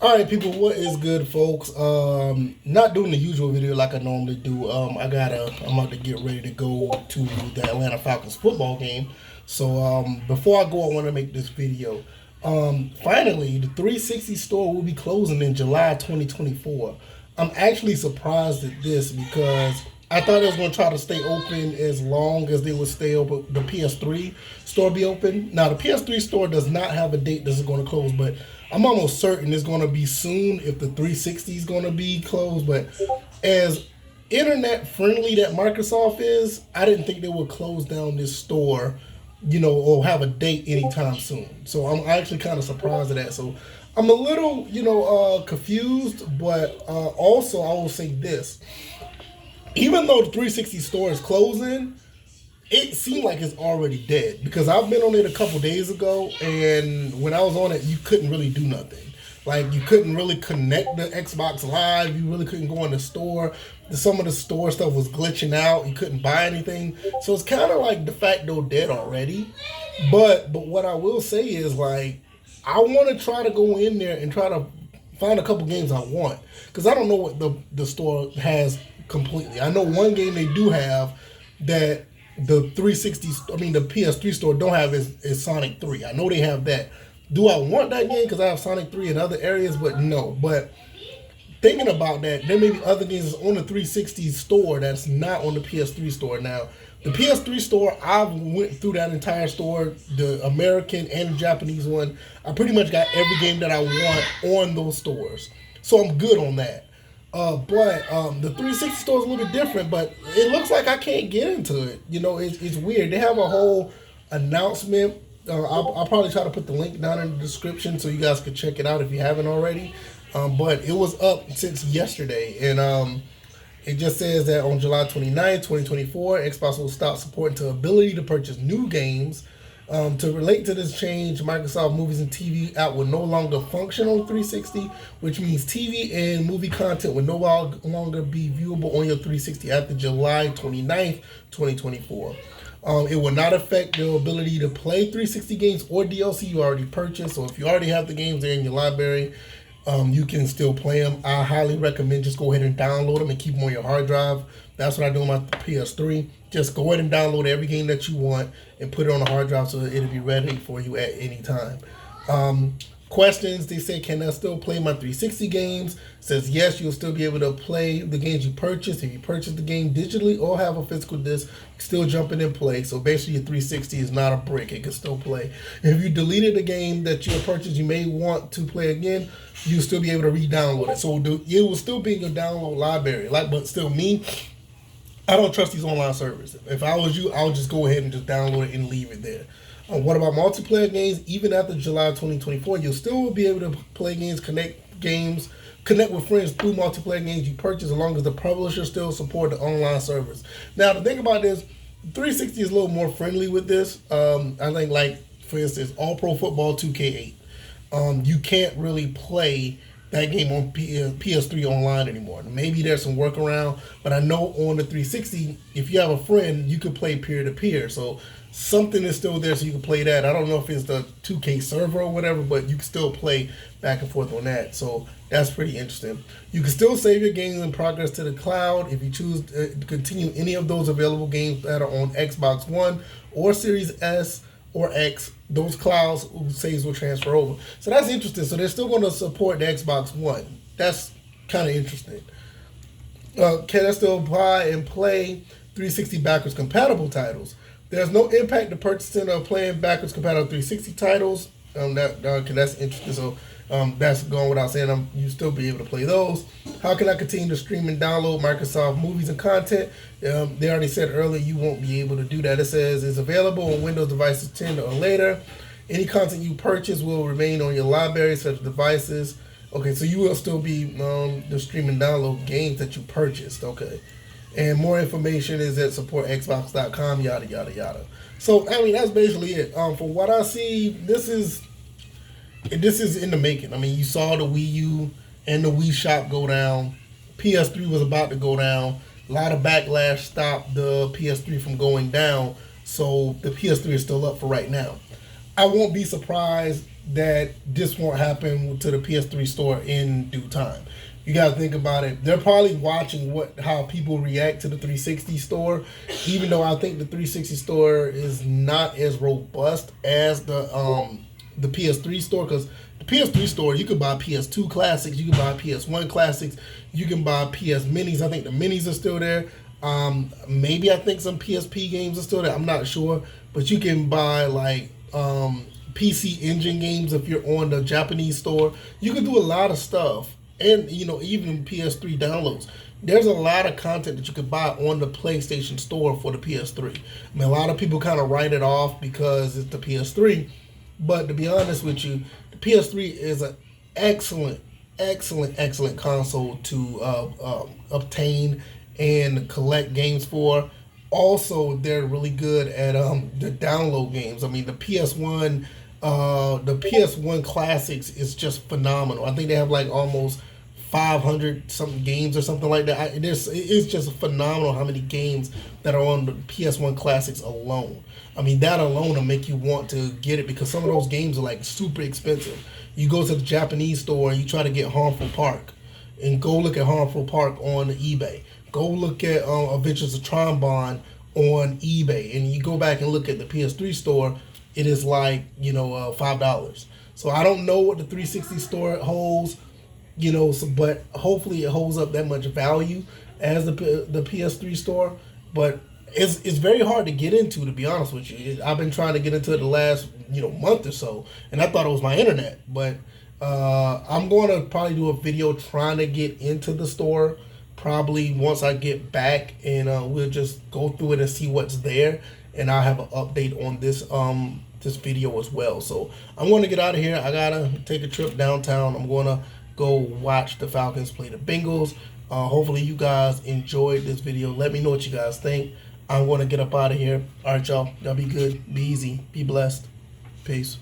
All right, people, what is good, folks? Not doing the usual video like I normally do. I'm about to get ready to go to the Atlanta Falcons football game. So, before I go, I want to make this video. Finally, the 360 store will be closing in July 2024. I'm actually surprised at this because I thought it was going to try to stay open as long as they would stay open. The PS3 store be open. Now, the PS3 store does not have a date this is going to close, but I'm almost certain it's going to be soon if the 360 is going to be closed. But as internet friendly that Microsoft is, I didn't think they would close down this store, or have a date anytime soon. So I'm actually kind of surprised at that. So I'm a little, confused, but also I will say this. Even though the 360 store is closing, it seemed like it's already dead because I've been on it a couple days ago, and when I was on it, you couldn't really do nothing. Like, you couldn't really connect the Xbox Live. You really couldn't go in the store. Some of the store stuff was glitching out. You couldn't buy anything. So it's kind of like de facto dead already. But what I will say is, like, I want to try to go in there and try to find a couple games I want because I don't know what the store has completely. I know one game they do have that the 360, the PS3 store don't have is Sonic 3. I know they have that. Do I want that game because I have Sonic 3 in other areas? But no. But thinking about that, there may be other games on the 360 store that's not on the PS3 store. Now, the PS3 store, I've went through that entire store, the American and the Japanese one. I pretty much got every game that I want on those stores. So I'm good on that. But the 360 store is a little bit different, but it looks like I can't get into it. It's weird. They have a whole announcement. I'll probably try to put the link down in the description so you guys can check it out if you haven't already. But it was up since yesterday, and it just says that on July 29th, 2024, Xbox will stop supporting the ability to purchase new games. To relate to this change, Microsoft Movies and TV app will no longer function on 360, which means TV and movie content will no longer be viewable on your 360 after July 29th, 2024. It will not affect your ability to play 360 games or DLC you already purchased. So if you already have the games there in your library, you can still play them. I highly recommend just go ahead and download them and keep them on your hard drive. That's what I do on my PS3. Just go ahead and download every game that you want and put it on a hard drive so it'll be ready for you at any time. Questions, they say, can I still play my 360 games? Says yes, you'll still be able to play the games you purchased. If you purchase the game digitally or have a physical disc, you can still jump in and play. So basically your 360 is not a brick. It can still play. If you deleted a game that you purchased you may want to play again, you'll still be able to re-download it. So it will still be in your download library. But still, me, I don't trust these online servers. If I was you, I would just go ahead and just download it and leave it there. What about multiplayer games? Even after July 2024, you'll still be able to play games, connect with friends through multiplayer games you purchase, as long as the publisher still support the online servers. Now, the thing about this, 360 is a little more friendly with this. I think, like, for instance, All Pro Football 2K8. You can't really play that game on PS3 online anymore. Maybe there's some workaround, but I know on the 360, if you have a friend, you can play peer-to-peer. So something is still there so you can play that. I don't know if it's the 2K server or whatever, but you can still play back and forth on that. So that's pretty interesting. You can still save your games in progress to the cloud if you choose to continue any of those available games that are on Xbox One or Series S or X. Those clouds saves will transfer over. So that's interesting. So they're still going to support the Xbox One. That's kind of interesting. Can I still buy and play 360 backwards compatible titles? There's no impact to purchasing or playing backwards compatible 360 titles. That's interesting. So that's going without saying. You still be able to play those. How can I continue to stream and download Microsoft movies and content? They already said earlier you won't be able to do that. It says it's available on Windows devices 10 or later. Any content you purchase will remain on your library, such devices. Okay, so you will still be the stream and download games that you purchased. Okay. And more information is at supportxbox.com, yada, yada, yada. So, that's basically it. From what I see, this is in the making. You saw the Wii U and the Wii Shop go down. PS3 was about to go down. A lot of backlash stopped the PS3 from going down. So, the PS3 is still up for right now. I won't be surprised that this won't happen to the PS3 store in due time. You got to think about it. They're probably watching how people react to the 360 store, even though I think the 360 store is not as robust as the PS3 store, because the PS3 store, you can buy PS2 classics, you can buy PS1 classics, you can buy PS minis. I think the minis are still there. Maybe I think some PSP games are still there. I'm not sure, but you can buy like PC Engine games if you're on the Japanese store. You can do a lot of stuff, and even PS3 downloads. There's a lot of content that you could buy on the PlayStation Store for the PS3. I mean, a lot of people kind of write it off because it's the PS3, but to be honest with you, the PS3 is an excellent console to obtain and collect games for. Also, they're really good at the download games. I mean, the PS1 classics is just phenomenal. I think they have like almost 500 something games or something like that. It's just phenomenal how many games that are on the PS1 classics alone. I mean, that alone will make you want to get it, because some of those games are like super expensive. You go to the Japanese store and you try to get Harmful Park, and go look at Harmful Park on eBay. Go look at Adventures of Trombone on eBay, and you go back and look at the PS3 store. It is like $5. So I don't know what the 360 store holds, but hopefully it holds up that much value as the PS3 store. But it's very hard to get into, to be honest with you. I've been trying to get into it the last month or so, and I thought it was my internet. But I'm going to probably do a video trying to get into the store, probably once I get back, and we'll just go through it and see what's there, and I'll have an update on this this video as well. So I'm going to get out of here. I gotta take a trip downtown. I'm going to go watch the Falcons play the Bengals. Hopefully you guys enjoyed this video. Let me know what you guys think. I'm going to get up out of here. All right, y'all be good, be easy, be blessed. Peace.